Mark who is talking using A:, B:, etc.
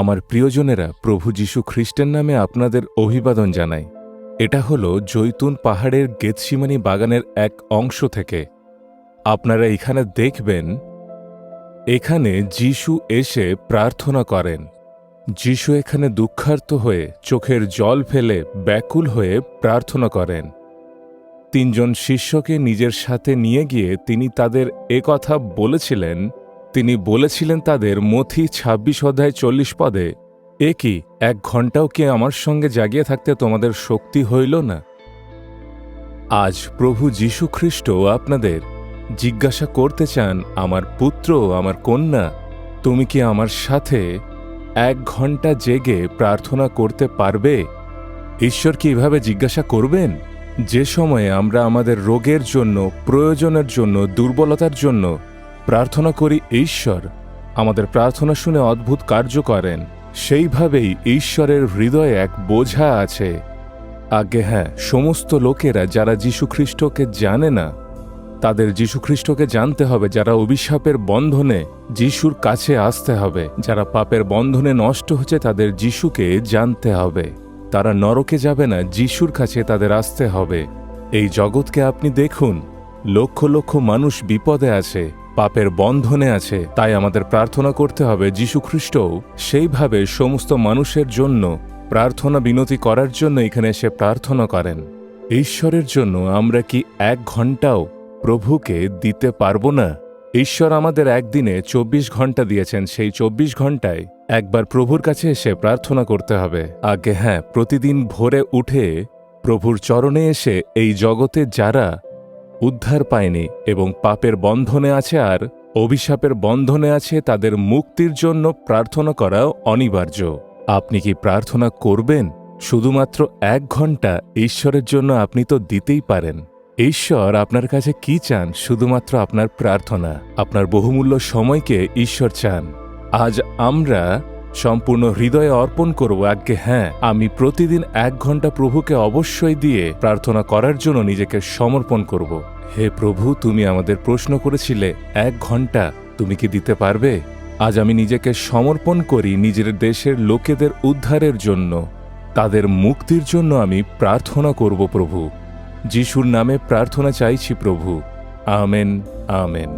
A: আমার প্রিয়জনেরা, প্রভু যীশু খ্রিস্টের নামে আপনাদের অভিবাদন জানাই। এটা হলো জৈতুন পাহাড়ের গেতসিমানি বাগানের এক অংশ থেকে। আপনারা এখানে দেখবেন, এখানে যীশু এসে প্রার্থনা করেন। যীশু এখানে দুঃখার্ত হয়ে চোখের জল ফেলে ব্যাকুল হয়ে প্রার্থনা করেন। 3 জন শিষ্যকে নিজের সাথে নিয়ে গিয়ে তিনি তাদের কথা বলেছিলেন। তিনি বলেছিলেন তাদের মথি 26 পদে, এ কি 1 ঘণ্টাও কি আমার সঙ্গে জাগিয়ে থাকতে তোমাদের শক্তি হইল না? আজ প্রভু যীশু খ্রিস্ট আপনাদের জিজ্ঞাসা করতে চান, আমার পুত্র, আমার কন্যা, তুমি কি আমার সাথে 1 ঘণ্টা জেগে প্রার্থনা করতে পারবে? ঈশ্বর কি এভাবে জিজ্ঞাসা করবেন? যে সময়ে আমরা আমাদের রোগের জন্য, প্রয়োজনের জন্য, দুর্বলতার জন্য প্রার্থনা করি, ঈশ্বর আমাদের প্রার্থনা শুনে অদ্ভুত কার্য করেন। সেইভাবেই ঈশ্বরের হৃদয়ে এক বোঝা আছে। আগে হ্যাঁ, সমস্ত লোকেরা যারা যীশুখ্রিস্টকে জানে না, তাদের যীশুখ্রিস্টকে জানতে হবে। যারা অভিশাপের বন্ধনে, যীশুর কাছে আসতে হবে। যারা পাপের বন্ধনে নষ্ট হচ্ছে, তাদের যীশুকে জানতে হবে। তারা নরকে যাবে না, যীশুর কাছে তাদের আসতে হবে। এই জগৎকে আপনি দেখুন, লক্ষ লক্ষ মানুষ বিপদে আছে, পাপের বন্ধনে আছে। তাই আমাদের প্রার্থনা করতে হবে যীশুখ্রিস্টও সেইভাবে সমস্ত মানুষের জন্য প্রার্থনা বিনতি করার জন্য এখানে এসে প্রার্থনা করেন। ঈশ্বরের জন্য আমরা কি 1 ঘণ্টাও প্রভুকে দিতে পারব না? ঈশ্বর আমাদের একদিনে 24 ঘণ্টা দিয়েছেন। সেই 24 ঘণ্টায় একবার প্রভুর কাছে এসে প্রার্থনা করতে হবে। আগে হ্যাঁ, প্রতিদিন ভোরে উঠে প্রভুর চরণে এসে এই জগতে যারা উদ্ধার পায়নি এবং পাপের বন্ধনে আছে আর অভিশাপের বন্ধনে আছে, তাদের মুক্তির জন্য প্রার্থনা করাও অনিবার্য। আপনি কি প্রার্থনা করবেন? শুধুমাত্র 1 ঘণ্টা ঈশ্বরের জন্য আপনি তো দিতেই পারেন। ঈশ্বর আপনার কাছে কি চান? শুধুমাত্র আপনার প্রার্থনা, আপনার বহুমূল্য সময়কে ঈশ্বর চান। আজ আমরা সম্পূর্ণ হৃদয়ে অর্পণ করব। আজ্ঞে হ্যাঁ, আমি প্রতিদিন 1 ঘণ্টা প্রভুকে অবশ্যই দিয়ে প্রার্থনা করার জন্য নিজেকে সমর্পণ করব। হে প্রভু, তুমি আমাদের প্রশ্ন করেছিলে 1 ঘণ্টা তুমি কি দিতে পারবে? আজ আমি নিজেকে সমর্পণ করি নিজের দেশের লোকেদের উদ্ধারের জন্য, তাদের মুক্তির জন্য আমি প্রার্থনা করব। প্রভু যীশুর নামে প্রার্থনা চাইছি প্রভু। Amen, amen.